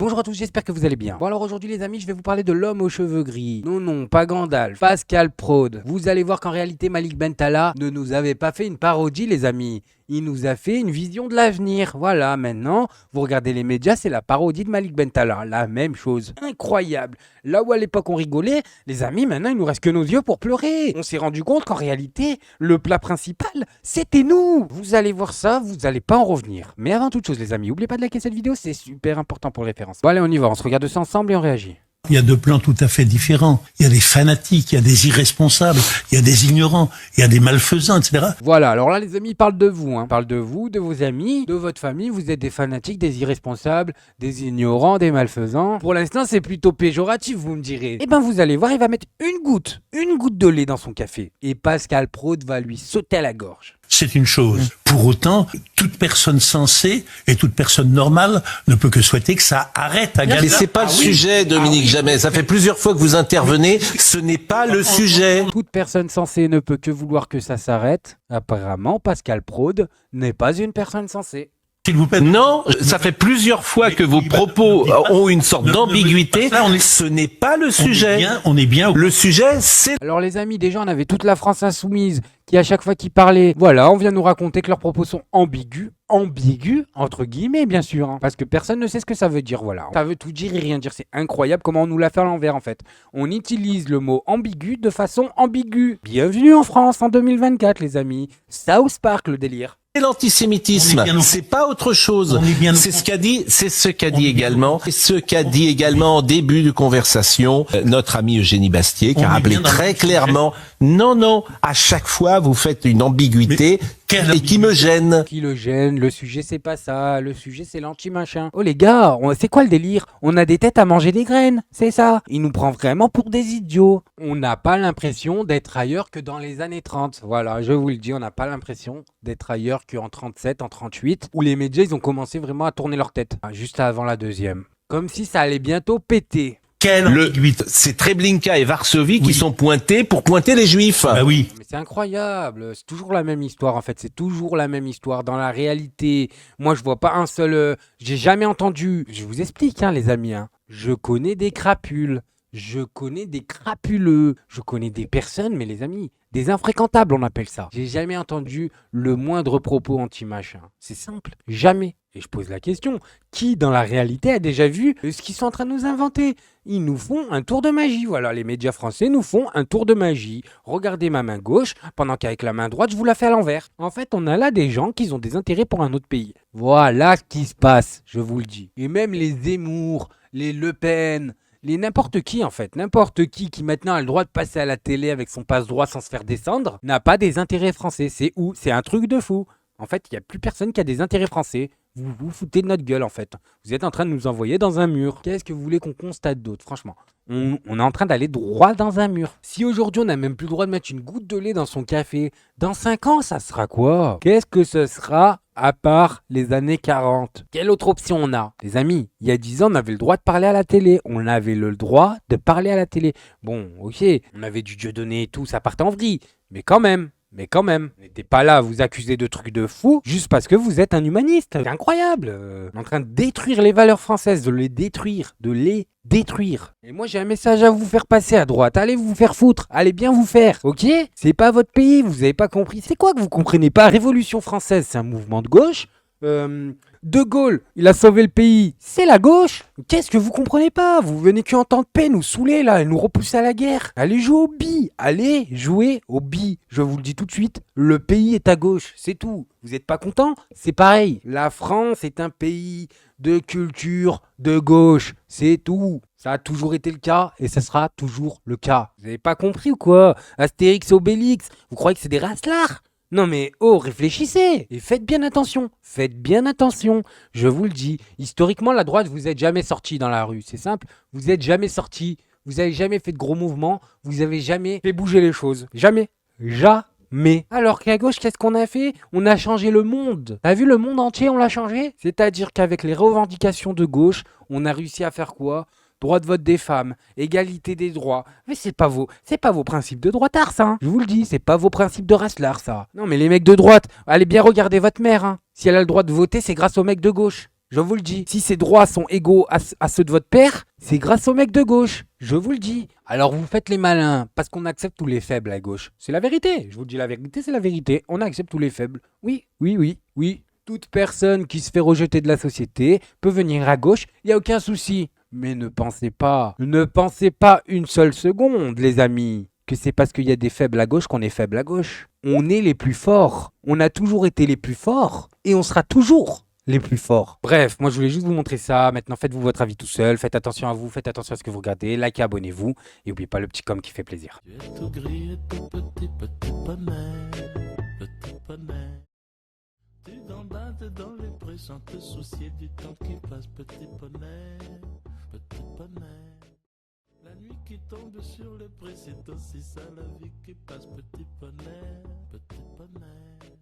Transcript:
Bonjour à tous, j'espère que vous allez bien. Bon alors aujourd'hui les amis, je vais vous parler de l'homme aux cheveux gris. Non, pas Gandalf, Pascal Praude. Vous allez voir qu'en réalité Malik Bentala ne nous avait pas fait une parodie les amis. Il nous a fait une vision de l'avenir. Voilà, maintenant, vous regardez les médias, c'est la parodie de Malik Bentala. La même chose. Incroyable. Là où à l'époque on rigolait, les amis, maintenant il nous reste que nos yeux pour pleurer. On s'est rendu compte qu'en réalité, le plat principal, c'était nous. Vous allez voir ça, vous allez pas en revenir. Mais avant toute chose les amis, n'oubliez pas de liker cette vidéo, c'est super important pour les références. Bon allez, on y va, on se regarde ça ensemble et on réagit. Il y a deux plans tout à fait différents. Il y a des fanatiques, il y a des irresponsables, il y a des ignorants, il y a des malfaisants, etc. Voilà, alors là les amis, ils parlent de vous, hein. Ils parlent de vous, de vos amis, de votre famille. Vous êtes des fanatiques, des irresponsables, des ignorants, des malfaisants. Pour l'instant, c'est plutôt péjoratif, vous me direz. Eh ben vous allez voir, il va mettre une goutte de lait dans son café. Et Pascal Praude va lui sauter à la gorge. C'est une chose. Pour autant, toute personne sensée et toute personne normale ne peut que souhaiter que ça arrête à Gaza. Mais c'est pas le sujet, Dominique Jamais. Ça fait plusieurs fois que vous intervenez. Ce n'est pas le sujet. Toute personne sensée ne peut que vouloir que ça s'arrête. Apparemment, Pascal Praude n'est pas une personne sensée. S'il vous plaît. Non, ça fait plusieurs fois que vos propos ont une sorte d'ambiguïté. Ce n'est pas le sujet. On est bien. Le sujet, c'est... Alors les amis, déjà on avait toute la France insoumise qui à chaque fois qu'ils parlaient, voilà, on vient nous raconter que leurs propos sont ambigus, entre guillemets bien sûr, hein, parce que personne ne sait ce que ça veut dire, voilà. Ça veut tout dire et rien dire, c'est incroyable comment on nous l'a fait à l'envers en fait. On utilise le mot ambigu de façon ambiguë. Bienvenue en France en 2024 les amis, South Park le délire. C'est l'antisémitisme, c'est pas autre chose. C'est ce qu'a dit également en début de conversation notre ami Eugénie Bastier, qui a rappelé très clairement, non, à chaque fois vous faites une ambiguïté et qui me gêne. Qui le gêne, le sujet c'est pas ça, le sujet c'est l'anti-machin. Oh les gars, c'est quoi le délire? On a des têtes à manger des graines, c'est ça. Il nous prend vraiment pour des idiots. On n'a pas l'impression d'être ailleurs que dans les années 30. Voilà, je vous le dis, on n'a pas l'impression d'être ailleurs qu'en 37, en 38, où les médias ils ont commencé vraiment à tourner leur tête, juste avant la deuxième. Comme si ça allait bientôt péter. C'est Treblinka et Varsovie qui sont pointés pour pointer les Juifs. Bah oui. Mais c'est incroyable, c'est toujours la même histoire en fait, c'est toujours la même histoire. Dans la réalité, moi je vois pas un seul... j'ai jamais entendu... Je vous explique les amis, je connais des crapules, je connais des crapuleux, je connais des personnes, mais les amis, des infréquentables on appelle ça. J'ai jamais entendu le moindre propos anti-machin. C'est simple, jamais. Et je pose la question, qui dans la réalité a déjà vu ce qu'ils sont en train de nous inventer? Ils nous font un tour de magie, voilà, les médias français nous font un tour de magie. Regardez ma main gauche, pendant qu'avec la main droite, je vous la fais à l'envers. En fait, on a là des gens qui ont des intérêts pour un autre pays. Voilà ce qui se passe, je vous le dis. Et même les Zemmour, les Le Pen... n'importe qui en fait, n'importe qui maintenant a le droit de passer à la télé avec son passe-droit sans se faire descendre, n'a pas des intérêts français. C'est où? C'est un truc de fou. En fait, il n'y a plus personne qui a des intérêts français. Vous vous foutez de notre gueule en fait. Vous êtes en train de nous envoyer dans un mur. Qu'est-ce que vous voulez qu'on constate d'autre? Franchement, on est en train d'aller droit dans un mur. Si aujourd'hui on n'a même plus le droit de mettre une goutte de lait dans son café, dans 5 ans ça sera quoi? Qu'est-ce que ce sera à part les années 40? Quelle autre option on a? Les amis, il y a 10 ans on avait le droit de parler à la télé. On avait le droit de parler à la télé. Bon, ok, on avait du Dieudonné et tout, ça partait en vrille. Mais quand même, n'était pas là à vous accuser de trucs de fou juste parce que vous êtes un humaniste. C'est incroyable. On est en train de détruire les valeurs françaises, de les détruire. Et moi j'ai un message à vous faire passer à droite. Allez vous faire foutre, allez bien vous faire, ok? C'est pas votre pays, vous avez pas compris. C'est quoi que vous comprenez pas? Révolution française, c'est un mouvement de gauche. De Gaulle, il a sauvé le pays, c'est la gauche. Qu'est-ce que vous comprenez pas? Vous venez qu'en temps de paix nous saouler là, et nous repousser à la guerre. Allez jouer au billes, allez jouer au billes. Je vous le dis tout de suite, le pays est à gauche, c'est tout. Vous êtes pas content? C'est pareil. La France est un pays de culture de gauche, c'est tout. Ça a toujours été le cas et ça sera toujours le cas. Vous avez pas compris ou quoi? Astérix et Obélix, vous croyez que c'est des racelards? Non mais réfléchissez et faites bien attention, je vous le dis, historiquement la droite vous êtes jamais sorti dans la rue, c'est simple, vous êtes jamais sorti, vous avez jamais fait de gros mouvements, vous avez jamais fait bouger les choses, jamais. Alors qu'à gauche qu'est-ce qu'on a fait? On a changé le monde, t'as vu le monde entier on l'a changé? C'est-à-dire qu'avec les revendications de gauche, on a réussi à faire quoi? Droit de vote des femmes, égalité des droits. Mais c'est pas vos principes de droitard, ça. Je vous le dis, c'est pas vos principes de racelard, ça. Non, mais les mecs de droite, allez bien regarder votre mère. Si elle a le droit de voter, c'est grâce aux mecs de gauche. Je vous le dis. Si ces droits sont égaux à ceux de votre père, c'est grâce aux mecs de gauche. Je vous le dis. Alors vous faites les malins, parce qu'on accepte tous les faibles à gauche. C'est la vérité. Je vous dis la vérité, c'est la vérité. On accepte tous les faibles. Oui, oui, oui, oui. Toute personne qui se fait rejeter de la société peut venir à gauche, il n'y a aucun souci. Mais ne pensez pas une seule seconde, les amis, que c'est parce qu'il y a des faibles à gauche qu'on est faible à gauche. On est les plus forts. On a toujours été les plus forts et on sera toujours les plus forts. Bref, moi je voulais juste vous montrer ça. Maintenant, faites-vous votre avis tout seul. Faites attention à vous, faites attention à ce que vous regardez. Likez, abonnez-vous. Et n'oubliez pas le petit com qui fait plaisir. Tu es tout gris et tout petit, petit poney, petit poney. Tu gambades dans les prés sans te soucier du temps qui passe, petit poney, petit poney. La nuit qui tombe sur les prés, c'est aussi ça la vie qui passe, petit poney, petit poney.